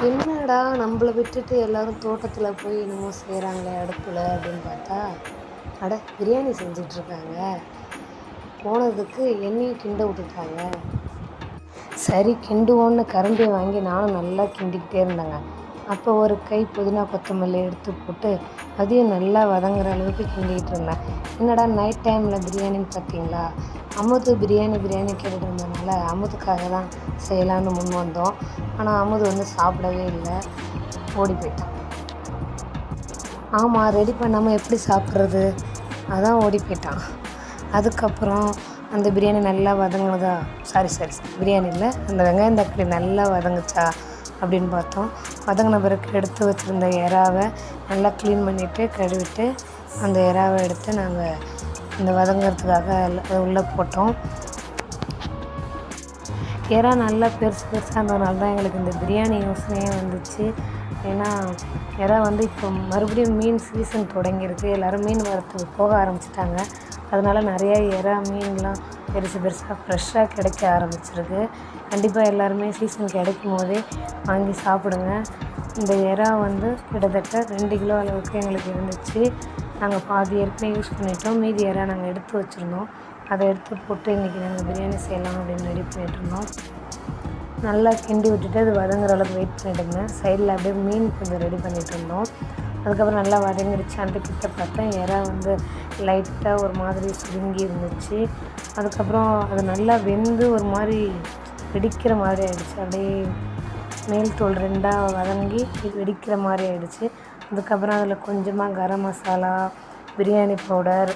என்னடா நம்மள விட்டுட்டு எல்லாரும் தோட்டத்தில் போய் என்னமோ செய்கிறாங்களே அடுப்பில் அப்படின்னு பார்த்தா, அட பிரியாணி செஞ்சிட்ருக்காங்க. போனதுக்கு என்னையும் கிண்ட விட்டுட்டாங்க. சரி கிண்டுவோன்னு கரண்டியை வாங்கி நானும் நல்லா கிண்டிக்கிட்டே இருந்தேங்க. அப்போ ஒரு கை புதினா கொத்தமல்லி எடுத்து போட்டு அதையும் நல்லா வதங்குற அளவுக்கு கிண்டிக்கிட்டு இருந்தேன். என்னடா நைட் டைமில் பிரியாணின்னு பார்த்தீங்களா? அமுது பிரியாணி கேட்டுட்டு இருந்ததுனால அமுதுக்காக தான் செய்யலான்னு முன் வந்தோம். ஆனால் அமுது வந்து சாப்பிடவே இல்லை, ஓடி போயிட்டான். ஆமாம், ரெடி பண்ணாமல் எப்படி சாப்பிட்றது? அதான் ஓடி போயிட்டான். அதுக்கப்புறம் அந்த பிரியாணி நல்லா வதங்கினதா, சாரி பிரியாணி இல்லை, அந்த வெங்காயம் தக்காளி நல்லா வதங்குச்சா அப்படின்னு பார்த்தோம். வதங்கின பிறகு எடுத்து வச்சுருந்த எறாவை நல்லா க்ளீன் பண்ணிவிட்டு கழுவிட்டு அந்த எறாவை எடுத்து நாங்கள் இந்த வதங்கிறதுக்காக உள்ளே போட்டோம். எறா நல்லா பெருசாக இருந்ததுனால தான் எங்களுக்கு இந்த பிரியாணி யோசனையே வந்துச்சு. ஏன்னா எறா வந்து இப்போ மறுபடியும் மீன் சீசன் தொடங்கியிருக்கு. எல்லோரும் மீன் வரத்துக்கு போக ஆரம்பிச்சிட்டாங்க. அதனால் நிறையா எறா மீன்லாம் பெருசாக ஃப்ரெஷ்ஷாக கிடைக்க ஆரம்பிச்சிருக்கு. கண்டிப்பாக எல்லாருமே சீசன் கிடைக்கும் போதே வாங்கி சாப்பிடுங்க. இந்த எறா வந்து கிட்டத்தட்ட 2 கிலோ அளவுக்கு எங்களுக்கு இருந்துச்சு. நாங்கள் பாதி ஏற்கனவே யூஸ் பண்ணிட்டோம். மீதி எறா நாங்கள் எடுத்து வச்சுருந்தோம். அதை எடுத்து போட்டு இன்றைக்கி நாங்கள் பிரியாணி செய்யலாம் அப்படின்னு ரெடி பண்ணிகிட்ருந்தோம். நல்லா கிண்டி விட்டுட்டு அது வதங்குற அளவுக்கு வெயிட் பண்ணிட்டு இருந்தேன். சைடில் அப்படியே மீன் கொஞ்சம் ரெடி பண்ணிகிட்டு இருந்தோம். அதுக்கப்புறம் நல்லா வதங்கிடுச்சு. அந்த கிட்ட பார்த்தா எறா வந்து லைட்டாக ஒரு மாதிரி சுருங்கி இருந்துச்சு. அதுக்கப்புறம் அது நல்லா வெந்து ஒரு மாதிரி வெடிக்கிற மாதிரி ஆகிடுச்சு. அப்படியே மேல் தோல் 2ஆக வதங்கி வெடிக்கிற மாதிரி ஆகிடுச்சு. அதுக்கப்புறம் அதில் கொஞ்சமாக கரம் மசாலா, பிரியாணி பவுடர்,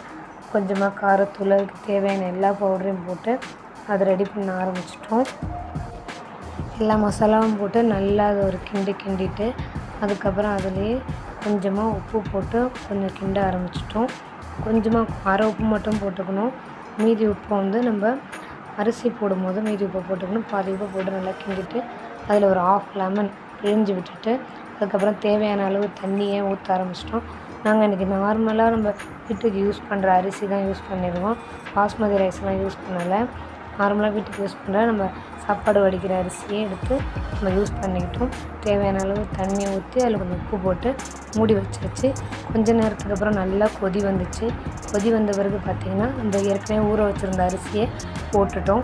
கொஞ்சமாக காரத்தூள், அதுக்கு தேவையான எல்லா பவுடரையும் போட்டு அதை ரெடி பண்ண ஆரம்பிச்சிட்டோம். எல்லா மசாலாவும் போட்டு நல்லா அதை ஒரு கிண்டிட்டு அதுக்கப்புறம் அதுலேயே கொஞ்சமாக உப்பு போட்டு கொஞ்சம் கிண்ட ஆரம்பிச்சிட்டோம். கொஞ்சமாக அரை உப்பு மட்டும் போட்டுக்கணும். மீதி உப்பை வந்து நம்ம அரிசி போடும்போது மீதி உப்பை போட்டுக்கணும். பாதி உப்பை போட்டு நல்லா கிண்டிட்டு அதில் ஒரு 1/2 லெமன் பிழிஞ்சு விட்டுட்டு அதுக்கப்புறம் தேவையான அளவு தண்ணியை ஊற்ற ஆரம்பிச்சிட்டோம். நாங்கள் இன்றைக்கி நார்மலாக நம்ம வீட்டுக்கு யூஸ் பண்ணுற அரிசி தான் யூஸ் பண்ணிடுவோம். பாஸ்மதி ரைஸ்லாம் யூஸ் பண்ணலை. நார்மலாக வீட்டுக்கு யூஸ் பண்ணுற நம்ம சாப்பாடு வடிக்கிற அரிசியே எடுத்து நம்ம யூஸ் பண்ணிக்கிட்டோம். தேவையான அளவு தண்ணியை ஊற்றி அதில் கொஞ்சம் உப்பு போட்டு மூடி வச்சாச்சு. கொஞ்ச நேரத்துக்கு அப்புறம் நல்லா கொதி வந்துச்சு. கொதி வந்த பிறகு பார்த்திங்கன்னா நம்ம ஏற்கனவே ஊற வச்சுருந்த அரிசியை போட்டுட்டோம்.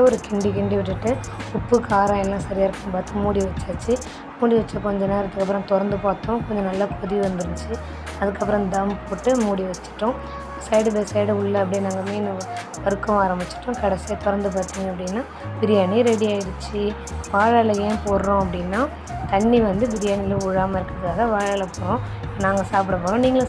ஒரு கிண்டி விட்டுட்டு உப்பு காரம் எல்லாம் சரியாக இருக்கும் பார்த்து மூடி வச்சாச்சு. மூடி வச்ச கொஞ்சம் நேரத்துக்கு அப்புறம் திறந்து பார்த்தோம். கொஞ்சம் நல்லா கொதி வந்துருந்துச்சு. அதுக்கப்புறம் தம் போட்டு மூடி வச்சிட்டோம். சைடு பை சைடு உள்ளே அப்படியே நாங்கள் மீன் வறுக்கவும் ஆரம்பிச்சிட்டோம். கடைசியாக திறந்து பார்த்தீங்க அப்படின்னா பிரியாணி ரெடி ஆகிடுச்சு. வாழை இலை ஏன் போடுறோம் அப்படின்னா தண்ணி வந்து பிரியாணியில் விழாமல் இருக்கிறதுக்காக வாழை இலை போடுறோம். நாங்கள் சாப்பிட போகிறோம். நீங்களும்